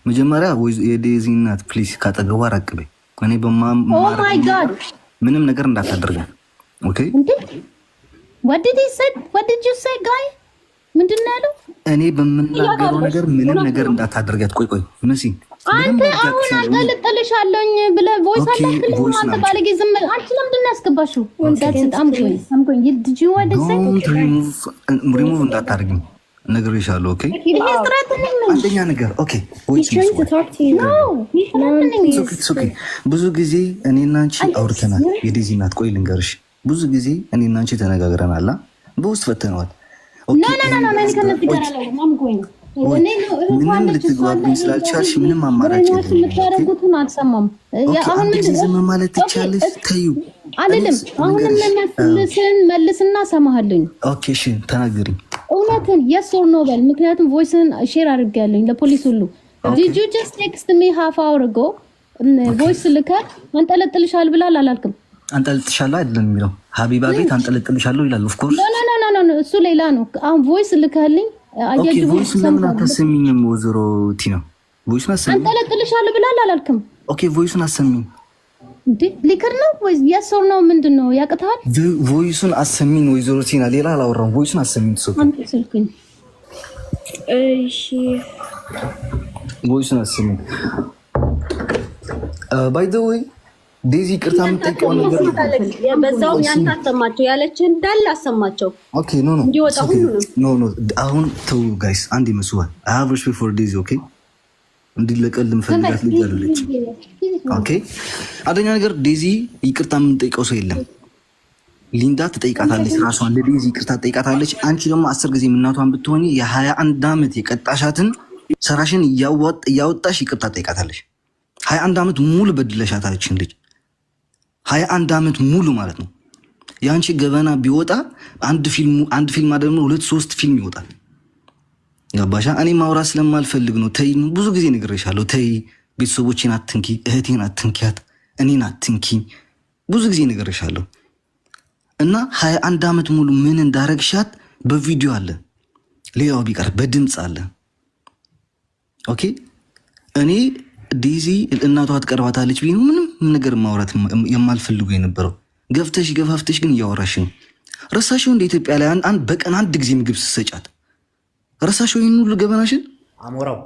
መጀመሪያ የዴዚ እናት ፕሊዝ ካጠገቧ ራቅ በይ። እኔ ኦ ማይ ጋድ ምንም ነገር እንዳታደርጋት። ኦኬ what did he say? What did you say guy? ምንድነው ያለው? እኔ በምናገረው ነገር ምንም ነገር እንዳታደርጋት። ቆይ መሲ አንተ አሁን አንጠለጥልሻለሁኝ ብለህ ቮይስ አላክልኝ አንተ ባለጌ ዝም አንቺ ለምንድነው ያስገባሽው? ወንዳት በጣም ቆይ did you want to say? ሪሙቭ እንዳታደርጊኝ ነግሬሻለሁ። ኦኬ አንደኛ ነገር ኦኬ ብዙ ጊዜ እኔና አንቺ አውርተናል። የዴዚ እናት ቆይ ልንገርሽ፣ ብዙ ጊዜ እኔና አንቺ ተነጋግረናል፣ በውስጥ ፈተነዋል። ኖ ማን ከነዚህ ጋር አለው ማም ቆይ ምንም ልትግባብኝ ስላልቻልሽ ምንም አማራጭ የለም። የምታረጉትን አልሰማም። ያ አሁን ዝም ማለት ትቻለሽ። ተይው አይደለም አሁን መልስና ሰማሃለኝ። ኦኬ እሺ ተናገሪ እውነትን yes or no በል። ምክንያቱም ቮይስን ሼር አድርጌያለሁ ለፖሊስ ሁሉ። did you just text me half hour ago ቮይስ ልከ አንጠለጥልሻል ብላል አላልክም? አንጠለጥልሻለሁ አይደለም የሚለው ሀቢባ ቤት አንጠለጥልሻለሁ ይላል። ኦፍ ኮርስ ኖ እሱ ሌላ ነው። አሁን ቮይስ ልከልኝ ኦኬ ቮይስ ለምን አታሰሚኝም? ወዝሮ ቲና ቮይስ አሰሚኝ አንጠለጥልሻለሁ ብላል አላልክም? ኦኬ ቮይስን አሰሚኝ እንዴ ሊከር ነው ወይስ yes or no ምንድነው ያቀታል? ቮይሱን አሰሚኝ ወይዘሮ ቲና ሌላ አላወራም። ቮይሱን አሰሚኝ ሶክ እሺ ቮይሱን አሰሚኝ ባይ ዘ ወይ ዴዚ ቅርታ የምጠይቀው ነገር በዛው ያንተ አሰማቸው ያለች እንዳለ አሰማቸው። ኦኬ ኖ አሁን ተው ጋይስ አንድ ይመስዋል I have respect for Daisy ኦኬ እንዲለቀል ምፈልጋት ልጅ አይደለች። ኦኬ አንደኛ ነገር ዴዚ ይቅርታ የምንጠይቀው ሰው የለም። ሊንዳ ትጠይቃታለች፣ ራሷን ለዴዚ ይቅርታ ትጠይቃታለች። አንቺ ደግሞ 10 ጊዜ እናቷን ብትሆኚ የ21 ዓመት የቀጣሻትን ሰራሽን እያወጣሽ ይቅርታ ትጠይቃታለች። 21 ዓመት ሙሉ በድለሻታለች ልጅ 21 ዓመት ሙሉ ማለት ነው። ያንቺ ገበና ቢወጣ አንድ ፊልም አይደለም 2-3 ፊልም ይወጣል። ገባሻ? እኔ ማውራት ስለማልፈልግ ነው። ተይ ብዙ ጊዜ ነግሬሻለሁ። ተይ ቤተሰቦቼን አትንኪ፣ እህቴን አትንኪያት፣ እኔን አትንኪ ብዙ ጊዜ ነግሬሻለሁ። እና 21 ዓመት ሙሉ ምን እንዳረግሻት በቪዲዮ አለ፣ ሌላው ቢቀር በድምጽ አለ። ኦኬ እኔ ዴዚ እናቷ ትቀርባታለች ቢሉ ምንም ነገር ማውራት የማልፈልገው የነበረው ገፋፍተሽ ግን እያወራሽ ነው። ረሳሽው እንደ ኢትዮጵያ ላይ አንድ በቀን አንድ ጊዜ ምግብ ስትሰጫት ረሳሽው ይሄን ሁሉ ገበናሽን። አሞራው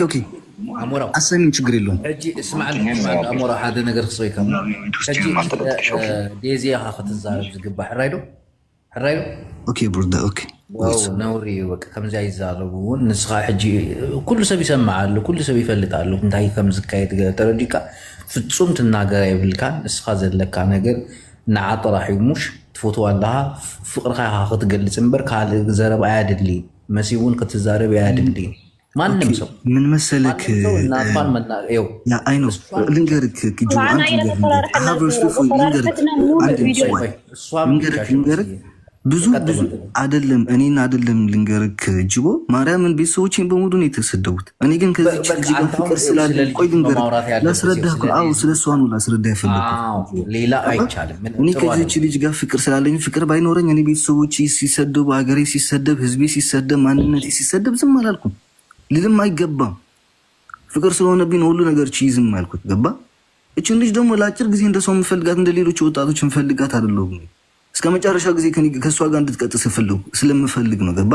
ኦኬ አሞራው አሰሚኝ ችግር የለውም። እጂ እስማዕልኝ አሞራው ሓደ ነገር ክስወይ ከም እጂ ዴዚ ያኸትዛረብ ዝግባ ሕራይዶ ኦኬ ብሩዳ ኦኬ ዋው ነውሪ ወቅ ከምዛ ይዛረቡን ንስኻ ሕጂ ኩሉ ሰብ ይሰማዓሉ፣ ኩሉ ሰብ ይፈልጣሉ እንታይ ከም ዝካየድ ተረዲካ ፍጹም ትናገር ይብልካ። ንስኻ ዘለካ ነገር ንዓጥራሂሙሽ ትፎቶዋለሃ ፍቅርካ ክትገልጽ እምበር ካልእ ዘረብ አያድሊ መሲውን ክትዛረብ አያድሊ ማንም ሰው ምን መሰለክ እናፋን መናየው ያ አይኖ ልንገርክ ኪጁ ልንገርክ ብዙ አይደለም እኔና አይደለም ልንገርክ ጅቦ ማርያምን ቤተሰቦቼን በሙሉ ነው የተሰደቡት። እኔ ግን ከዚህ ልጅ ጋር ፍቅር ስላለ ቆይ ልንገርክ ላስረዳህ አው ስለሷ ነው ላስረዳህ ያፈለኩት ሌላ አይቻልም። እኔ ከዚህ ልጅ ጋር ፍቅር ስላለኝ ፍቅር ባይኖረኝ እኔ ቤተሰቦቼ ሲሰደቡ ሀገሬ ሲሰደብ ህዝቤ ሲሰደብ ማንነቴ ሲሰደብ ዝም አላልኩም። ልልም አይገባም። ፍቅር ስለሆነብኝ ሁሉ ነገር ቺዝም አልኩት። ገባ? እቺን ልጅ ደግሞ ለአጭር ጊዜ እንደሰው የምፈልጋት እንደ ሌሎች ወጣቶች የምፈልጋት አይደለም። እስከ መጨረሻ ጊዜ ከሷ ጋር እንድትቀጥል ስለምፈልግ ነው። ገባ?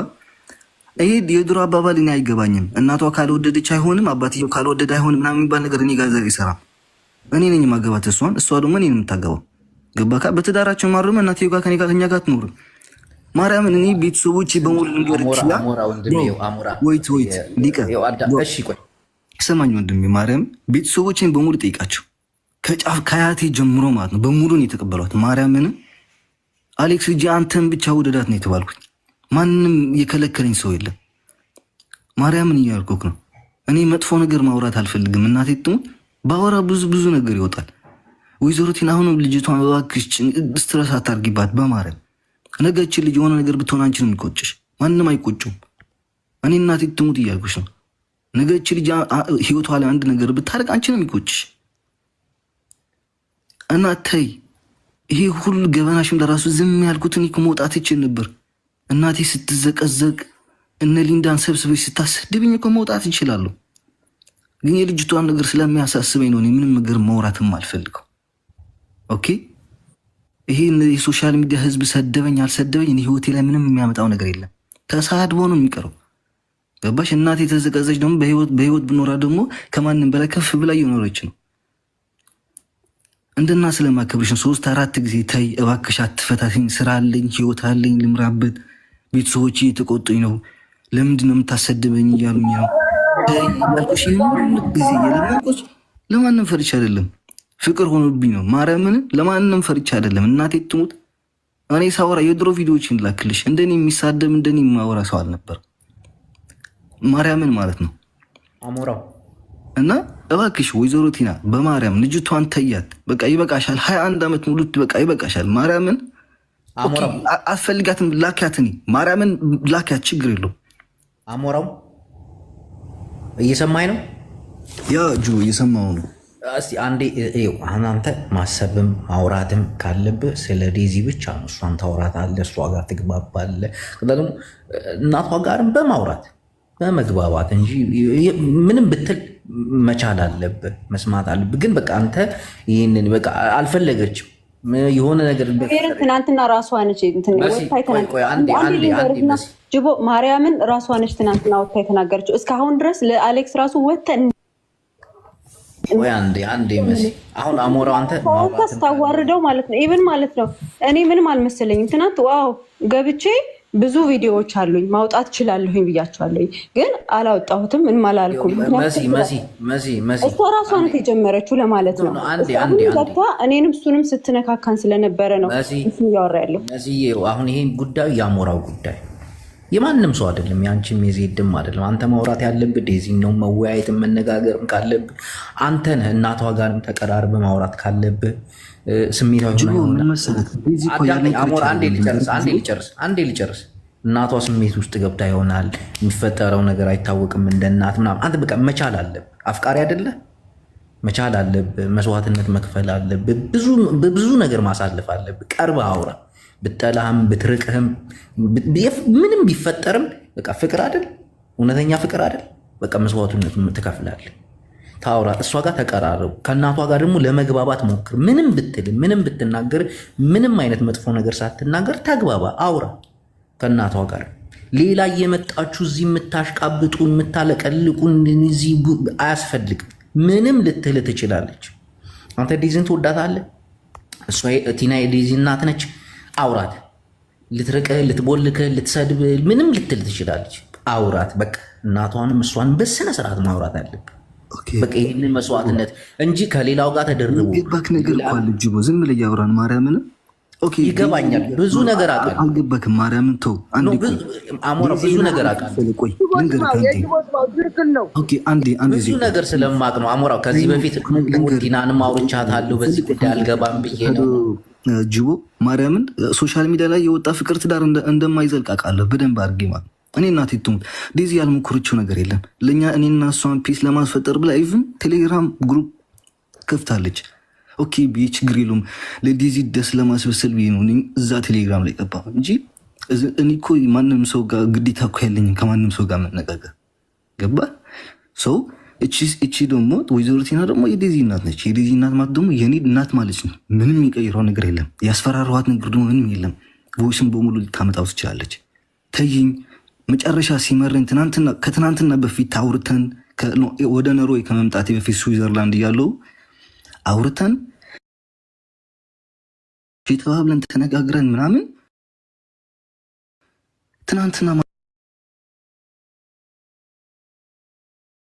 ይሄ የድሮ አባባል እኔ አይገባኝም። እናቷ ካልወደደች አይሆንም፣ አባትየው ካልወደደ አይሆንም ምናምን የሚባል ነገር እኔ ጋር አይሰራም። እኔ ነኝ ማገባት እሷን፣ እሷ ደግሞ እኔን የምታገባው። ገባ? በትዳራቸው ማረም እናትየው ጋር ከኛ ጋር ትኖር። ማርያምን እኔ ቤተሰቦቼ በሙሉ ነገር ይችላል። ወይት ሊቀ እሺ ቆይ ሰማኝ ወንድሜ፣ ማርያም ቤተሰቦቼን በሙሉ ጠይቃቸው ከጫፍ ከያቴ ጀምሮ ማለት ነው በሙሉ ነው የተቀበሏት። ማርያምን አሌክስ ልጅ አንተን ብቻ ውደዳት ነው የተባልኩት። ማንም የከለከለኝ ሰው የለም። ማርያምን እያልኩክ ነው። እኔ መጥፎ ነገር ማውራት አልፈልግም። እናቴ ትሙት ባወራ ብዙ ነገር ይወጣል። ወይዘሮ ቲና አሁንም ልጅቷን እባክሽ ስትረስ አታርጊባት በማርያም ነገች ልጅ የሆነ ነገር ብትሆን አንቺን የሚቆጭሽ ማንም አይቆጭም። እኔ እናቴ ትሙት እያልኩሽ ነው። ነገች ልጅ ህይወቷ ላይ አንድ ነገር ብታረግ አንቺን የሚቆጭሽ እና ተይ ይሄ ሁሉ ገበናሽም ለራሱ ዝም ያልኩትን እኮ መውጣት ይችል ነበር። እናቴ ስትዘቀዘቅ እነ ሊንዳን ሰብስበሽ ስታሰድብኝ እኮ መውጣት ይችላሉ። ግን የልጅቷን ነገር ስለሚያሳስበኝ ነው ምንም ነገር ማውራትም አልፈልገው። ኦኬ ይሄ የሶሻል ሚዲያ ህዝብ ሰደበኝ አልሰደበኝ እኔ ህይወቴ ላይ ምንም የሚያመጣው ነገር የለም። ተሳድቦ ነው የሚቀረው። ገባሽ? እናቴ የተዘቀዘች ደግሞ በህይወት ብኖራ ደግሞ ከማንም በላይ ከፍ ብላ እየኖረች ነው። እንደና ስለማከብርሽ 3-4 ጊዜ ተይ እባክሽ አትፈታተኝ፣ ስራ አለኝ፣ ህይወት አለኝ ልምራበት፣ ቤተሰቦች እየተቆጡኝ ነው፣ ለምንድን ነው የምታሰድበኝ እያሉኝ ነው ያልኩሽ። ጊዜ የለማቆች ለማንም ፈርቻ አይደለም፣ ፍቅር ሆኖብኝ ነው። ማርያምን ለማንም ፈርቻ አይደለም። እናቴ ትሙት እኔ ሳወራ የድሮ ቪዲዮዎችን ላክልሽ እንደኔ የሚሳደብ እንደኔ የማወራ ሰው አልነበር። ማርያምን ማለት ነው አሞራው እና እባክሽ ወይዘሮ ቲና በማርያም ልጅቷን ተያት። በቃ ይበቃሻል። 21 ዓመት ሙሉ በቃ ይበቃሻል። ማርያምን አትፈልጋትም፣ ላኪያት። እኔ ማርያምን ላኪያት፣ ችግር የለውም። አሞራው እየሰማኝ ነው። ያ ጁ እየሰማው ነው። እስቲ አንዴ አሁን አንተ ማሰብም ማውራትም ካለብህ ስለ ዴዚ ብቻ ነው። እሷን ታውራታለህ፣ እሷ ጋር ትግባባለህ። ደግሞ እናቷ ጋርም በማውራት በመግባባት እንጂ ምንም ብትል መቻል አለብህ፣ መስማት አለብህ። ግን በቃ አንተ ይህንን በቃ አልፈለገችም የሆነ ነገር ትናንትና ራሷ ነች ጅቦ ማርያምን ራሷ ነች ትናንትና ወጥታ የተናገረችው። እስካሁን ድረስ ለአሌክስ ራሱ ወጥተን ወይ አንዴ መሲ አሁን አሞራው አንተ ታዋርደው ማለት ነው። ኢቭን ማለት ነው እኔ ምንም አልመሰለኝም። ትናንት ዋው ገብቼ ብዙ ቪዲዮዎች አሉኝ ማውጣት እችላለሁኝ ብያቸዋለሁኝ፣ ግን አላወጣሁትም። ምንም አላልኩም። እሷ ራሷ ናት የጀመረችው ለማለት ነው። ገብታ እኔንም እሱንም ስትነካካን ስለነበረ ነው እሱ እያወራ ያለው። አሁን ይሄ ጉዳዩ የአሞራው ጉዳይ የማንም ሰው አይደለም፣ ያንቺም የዜድም አይደለም። አንተ ማውራት ያለብህ ዴዚን ነው። መወያየትም መነጋገርም ካለብህ አንተ ነህ። እናቷ ጋርም ተቀራርበህ ማውራት ካለብህ ስሜታዊ አንዴ ልጨርስ። እናቷ ስሜት ውስጥ ገብታ ይሆናል፣ የሚፈጠረው ነገር አይታወቅም። እንደ እናት ምናምን አንተ በቃ መቻል አለብህ። አፍቃሪ አይደለህ? መቻል አለብህ። መስዋዕትነት መክፈል አለብህ። ብዙ ነገር ማሳለፍ አለብህ። ቀርበህ አውራ። ብጠላህም ብትርቅህም ምንም ቢፈጠርም በቃ ፍቅር አይደል? እውነተኛ ፍቅር አይደል? በቃ መስዋዕትነት ትከፍላለህ። ታውራ። እሷ ጋር ተቀራረቡ። ከእናቷ ጋር ደግሞ ለመግባባት ሞክር። ምንም ብትል ምንም ብትናገር ምንም አይነት መጥፎ ነገር ሳትናገር ተግባባ፣ አውራ ከእናቷ ጋር። ሌላ እየመጣችሁ እዚህ የምታሽቃብጡ የምታለቀልቁ እዚህ አያስፈልግም። ምንም ልትል ትችላለች። አንተ ዴዚን ትወዳታለህ። እሷ ቲና የዴዚ እናት ነች። አውራት። ልትርቅህ፣ ልትቦልክህ፣ ልትሰድብህ ምንም ልትል ትችላለች። አውራት በቃ። እናቷንም እሷን በስነ ስርዓት ማውራት አለብህ። በቃ ይህንን መስዋዕትነት እንጂ ከሌላው ጋር ተደርቦ ገባክ ነገር እኮ አለ ጅቦ። ዝም ብለህ እያወራን ማርያምን። ኦኬ ይገባኛል። ብዙ ነገር አውቃለሁ። አልገባክም? ማርያምን ተው። አሞራ ብዙ ነገር አውቃለሁ። ቆይ ብዙ ነገር ስለማውቅ ነው አሞራው። ከዚህ በፊት ዲናንም አውርቻታለሁ። በዚህ ጉዳይ አልገባም ብዬ ነው ጅቦ። ማርያምን ሶሻል ሚዲያ ላይ የወጣ ፍቅር ትዳር እንደማይዘልቅ አውቃለሁ በደንብ አድርጌ ማለት እኔ እናቴ ትሙት ዴዚ ያልሞከረችው ነገር የለም። ለእኛ እኔና እሷን ፒስ ለማስፈጠር ብላ ኢቭን ቴሌግራም ግሩፕ ከፍታለች። ኦኬ ብዬ ችግር የለውም ለዴዚ ደስ ለማስበሰል ብዬ ነው እዛ ቴሌግራም ላይ ገባ እንጂ እኔ እኮ ማንም ሰው ጋር ግዴታ እኮ ያለኝም ከማንም ሰው ጋር መነጋገር ገባ ሰው። እቺ ደግሞ ወይዘሮ ቲና ደግሞ የዴዚ እናት ነች። የዴዚ እናት ማለት ደግሞ የኔ እናት ማለት ነው። ምንም የሚቀይረው ነገር የለም። ያስፈራረዋት ነገር ደግሞ ምንም የለም። ቮይስን በሙሉ ልታመጣው ትችላለች። ተይኝ መጨረሻ ሲመረኝ ከትናንትና በፊት አውርተን ወደ ኖርዌይ ከመምጣቴ በፊት ስዊዘርላንድ እያለው አውርተን ፊት ብለን ተነጋግረን ምናምን ትናንትና